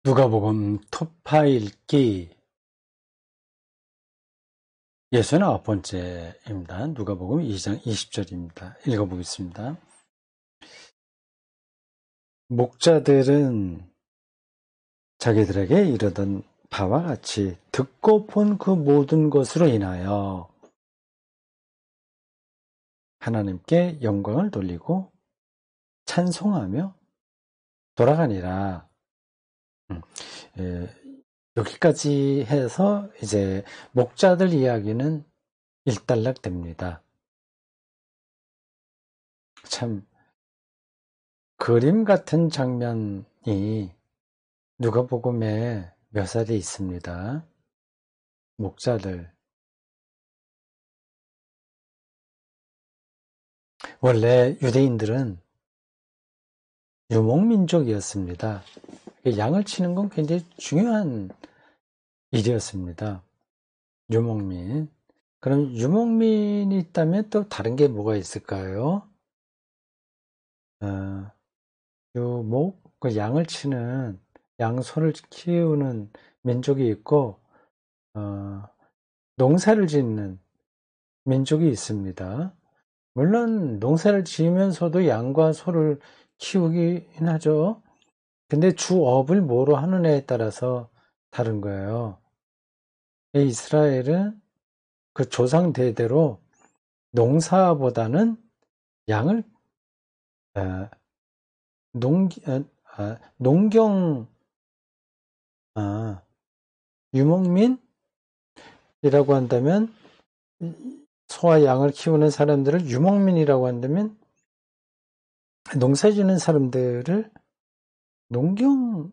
누가복음 토파 읽기 69번째입니다. 누가복음 2장 20절입니다. 읽어보겠습니다. 목자들은 자기들에게 이르던 바와 같이 듣고 본 그 모든 것으로 인하여 하나님께 영광을 돌리고 찬송하며 돌아가니라. 여기까지 해서 이제 목자들 이야기는 일단락됩니다. 참 그림 같은 장면이 누가복음에 묘사되어 있습니다. 목자들. 원래 유대인들은 유목민족이었습니다. 양을 치는 건 굉장히 중요한 일이었습니다. 유목민. 그럼 유목민이 있다면 또 다른 게 뭐가 있을까요? 유목, 그 양을 치는, 양소를 키우는 민족이 있고, 농사를 짓는 민족이 있습니다. 물론 농사를 지으면서도 양과 소를 키우긴 하죠. 근데 주업을 뭐로 하느냐에 따라서 다른 거예요. 이스라엘은 그 조상 대대로 농사보다는 양을 농경 유목민이라고 한다면 소와 양을 키우는 사람들을 유목민이라고 한다면 농사 짓는 사람들을 농경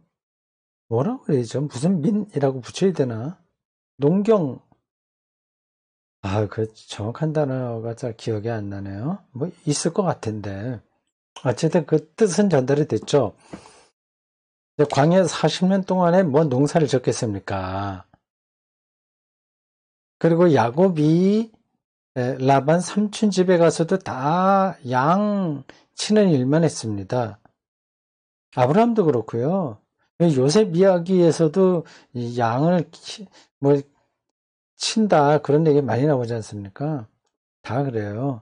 뭐라고 그러죠? 무슨 민이라고 붙여야 되나? 농경 그 정확한 단어가 잘 기억이 안 나네요. 뭐 있을 것 같은데 어쨌든 그 뜻은 전달이 됐죠. 광야 40년 동안에 뭐 농사를 짓겠습니까? 그리고 야곱이 라반 삼촌 집에 가서도 다 양 치는 일만 했습니다. 아브라함도 그렇고요. 요셉 이야기에서도 이 양을 뭐 친다 그런 얘기 많이 나오지 않습니까? 다 그래요.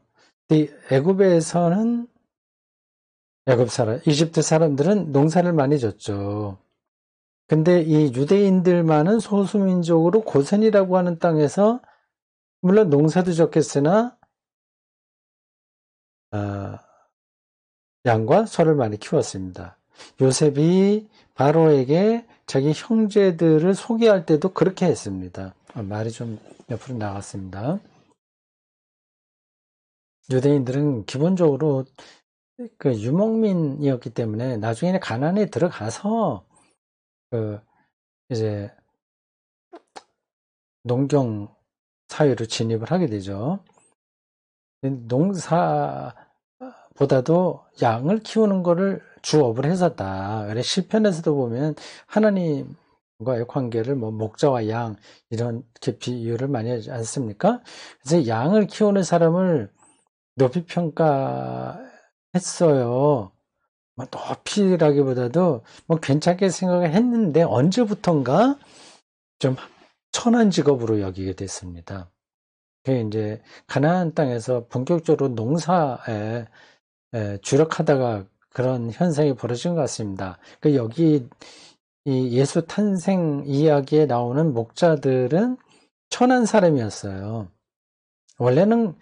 애굽에서는 이집트 사람들은 농사를 많이 졌죠. 근데 이 유대인들만은 소수민족으로 고센이라고 하는 땅에서 물론 농사도 졌겠으나 양과 소를 많이 키웠습니다. 요셉이 바로에게 자기 형제들을 소개할 때도 그렇게 했습니다. 말이 좀 옆으로 나갔습니다. 유대인들은 기본적으로 그 유목민이었기 때문에 나중에는 가나안에 들어가서 이제 농경 사회로 진입을 하게 되죠. 농사보다도 양을 키우는 거를 주업을 했었다. 그래 시편에서도 보면 하나님과의 관계를 뭐 목자와 양 이렇게 비유를 많이 하지 않습니까? 그래서 양을 키우는 사람을 높이 평가했어요. 뭐 높이라기보다도 뭐 괜찮게 생각을 했는데 언제부턴가 좀 천한 직업으로 여기게 됐습니다. 그게 이제 가나안 땅에서 본격적으로 농사에 주력하다가 그런 현상이 벌어진 것 같습니다. 그 여기 이 예수 탄생 이야기에 나오는 목자들은 천한 사람이었어요. 원래는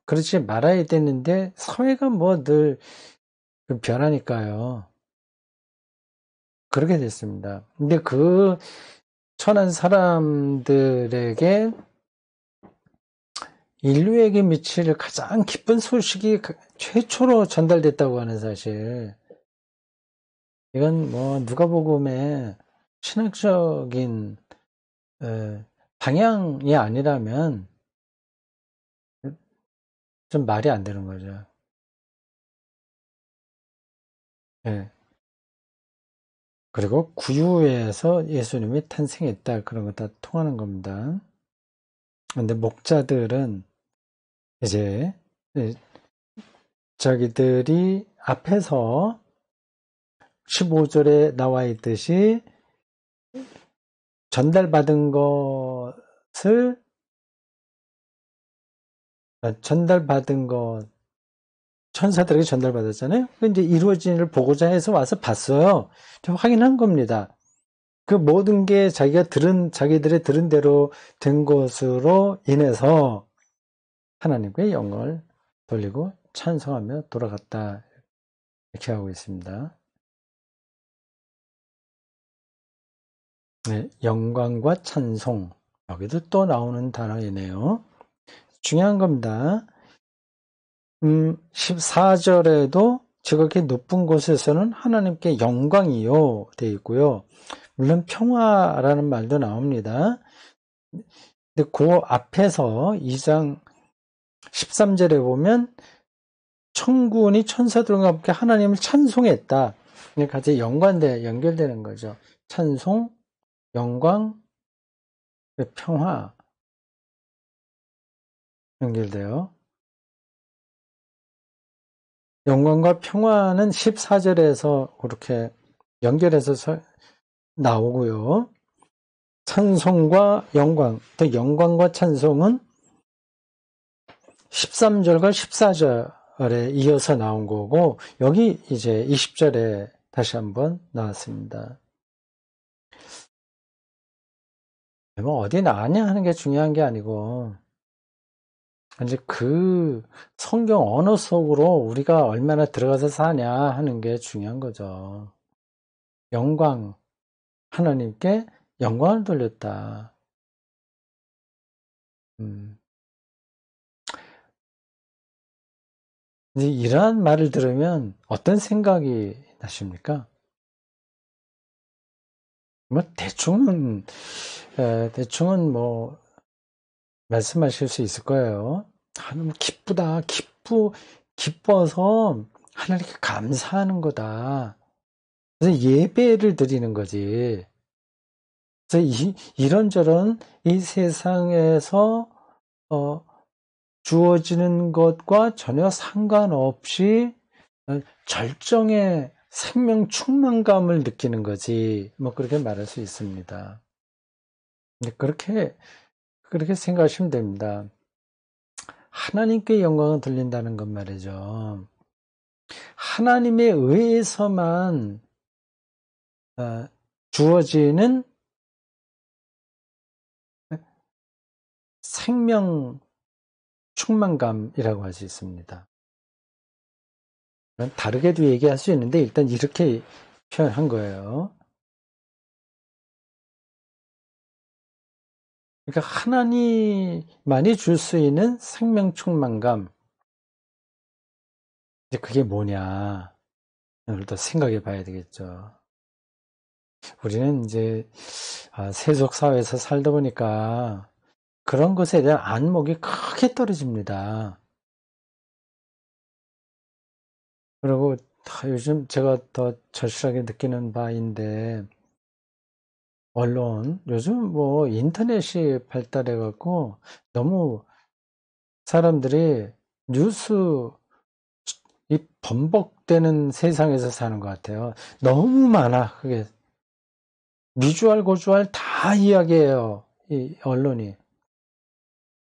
그렇지 말아야 되는데 사회가 뭐 늘 변하니까요. 그렇게 됐습니다. 근데 그 천한 사람들에게 인류에게 미칠 가장 기쁜 소식이 최초로 전달됐다고 하는 사실. 이건 뭐 누가복음의 신학적인 방향이 아니라면 좀 말이 안 되는 거죠. 예. 그리고 구유에서 예수님이 탄생했다. 그런 거 다 통하는 겁니다. 근데 목자들은 이제 자기들이 앞에서 15절에 나와 있듯이 전달받은 것을 천사들에게 전달받았잖아요. 이제 이루어진 일을 보고자 해서 와서 봤어요. 확인한 겁니다. 그 모든 게 자기들의 들은 대로 된 것으로 인해서 하나님께 영광을 돌리고 찬송하며 돌아갔다. 이렇게 하고 있습니다. 네, 영광과 찬송. 여기도 또 나오는 단어이네요. 중요한 겁니다. 14절에도 지극히 높은 곳에서는 하나님께 영광이요 되어 있고요. 물론 평화라는 말도 나옵니다. 근데 그 앞에서 2장 13절에 보면 천군이 천사들과 함께 하나님을 찬송했다. 같이 연결되는 거죠. 찬송, 영광, 평화 연결돼요. 영광과 평화는 14절에서 그렇게 연결해서 나오고요. 찬송과 영광, 또 영광과 찬송은 13절과 14절에 이어서 나온 거고, 여기 이제 20절에 다시 한번 나왔습니다. 뭐 어디 나왔냐 하는 게 중요한 게 아니고, 이제 그 성경 언어 속으로 우리가 얼마나 들어가서 사냐 하는 게 중요한 거죠. 영광, 하나님께 영광을 돌렸다. 이제 이러한 말을 들으면 어떤 생각이 나십니까? 뭐 대충은 뭐 말씀하실 수 있을 거예요. 하나님 기쁘다, 기뻐서 하나님께 감사하는 거다. 그래서 예배를 드리는 거지. 그래서 이런저런 이 세상에서 주어지는 것과 전혀 상관없이 절정의 생명 충만감을 느끼는 거지. 뭐 그렇게 말할 수 있습니다. 그렇게 생각하시면 됩니다. 하나님께 영광을 돌린다는 것 말이죠. 하나님에 의해서만 주어지는 생명 충만감이라고 할 수 있습니다. 다르게도 얘기할 수 있는데 일단 이렇게 표현한 거예요. 그러니까 하나님만이 줄 수 있는 생명 충만감. 이제 그게 뭐냐. 오늘 또 생각해 봐야 되겠죠. 우리는 이제 세속 사회에서 살다 보니까 그런 것에 대한 안목이 크게 떨어집니다. 그리고 요즘 제가 더 절실하게 느끼는 바인데 언론 요즘 뭐 인터넷이 발달해 갖고 너무 사람들이 뉴스 이 번복되는 세상에서 사는 것 같아요. 너무 많아. 그게 미주알 고주알 다 이야기해요. 이 언론이.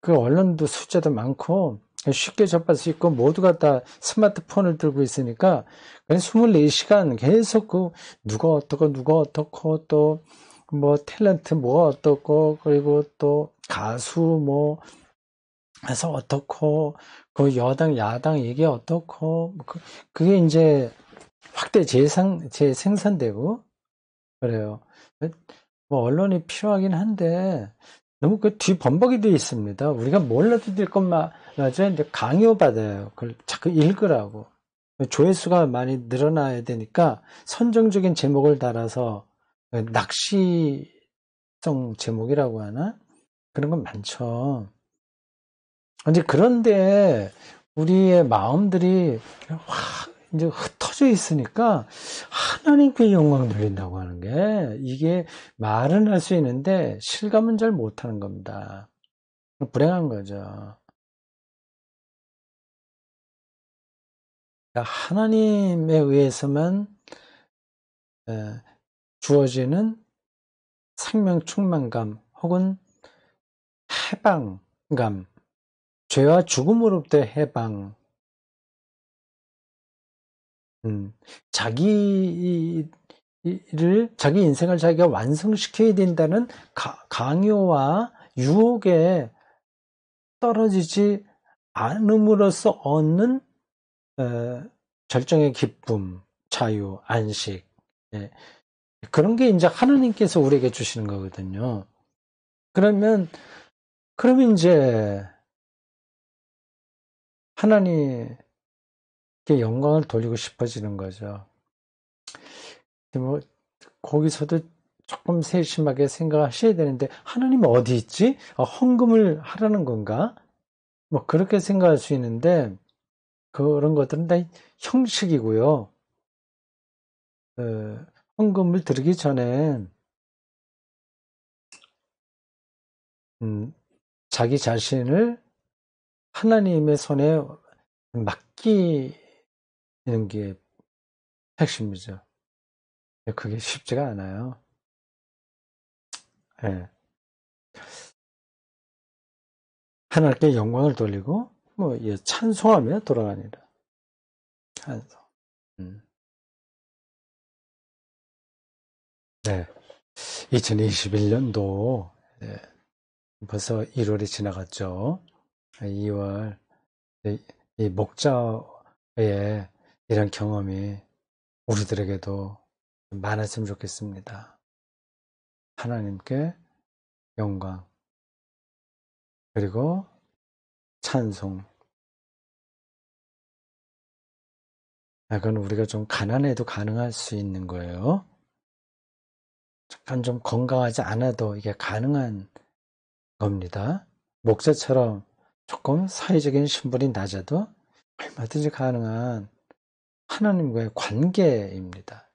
그 언론도 숫자도 많고 쉽게 접할 수 있고 모두가 다 스마트폰을 들고 있으니까 24시간 계속 그 누가 어떻고 또 뭐 탤런트 뭐가 어떻고 그리고 또 가수 뭐 해서 어떻고 그 여당 야당 이게 어떻고 그게 이제 확대 재생산되고 그래요. 뭐 언론이 필요하긴 한데 너무 그 뒤범벅이 되어 있습니다. 우리가 몰라도 될 것만 맞아 이제 강요받아요. 그걸 자꾸 읽으라고. 조회수가 많이 늘어나야 되니까 선정적인 제목을 달아서 낚시성 제목이라고 하나? 그런 건 많죠. 이제 그런데 우리의 마음들이 확 이제 흩어져 있으니까 하나님께 영광 돌린다고 하는 게 이게 말은 할 수 있는데 실감은 잘 못하는 겁니다. 불행한 거죠. 그러니까 하나님에 의해서만 주어지는 생명 충만감 혹은 해방감, 죄와 죽음으로부터 해방, 자기 인생을 자기가 완성시켜야 된다는 강요와 유혹에 떨어지지 않음으로써 얻는 절정의 기쁨, 자유, 안식, 그런 게 이제 하나님께서 우리에게 주시는 거거든요. 그러면 이제 하나님께 영광을 돌리고 싶어지는 거죠. 뭐 거기서도 조금 세심하게 생각하셔야 되는데, 하나님은 어디 있지? 헌금을 하라는 건가? 뭐 그렇게 생각할 수 있는데, 그런 것들은 다 형식이고요. 헌금을 드리기 전에 자기 자신을 하나님의 손에 맡기는 게 핵심이죠. 그게 쉽지가 않아요. 예. 하나님께 영광을 돌리고 찬송하며 돌아가니라. 찬송. 네. 2021년도 벌써 1월이 지나갔죠. 2월 이 목자의 이런 경험이 우리들에게도 많았으면 좋겠습니다. 하나님께 영광, 그리고 찬송. 그건 우리가 좀 가난해도 가능할 수 있는 거예요. 잠깐 좀 건강하지 않아도 이게 가능한 겁니다. 목자처럼 조금 사회적인 신분이 낮아도 얼마든지 가능한 하나님과의 관계입니다.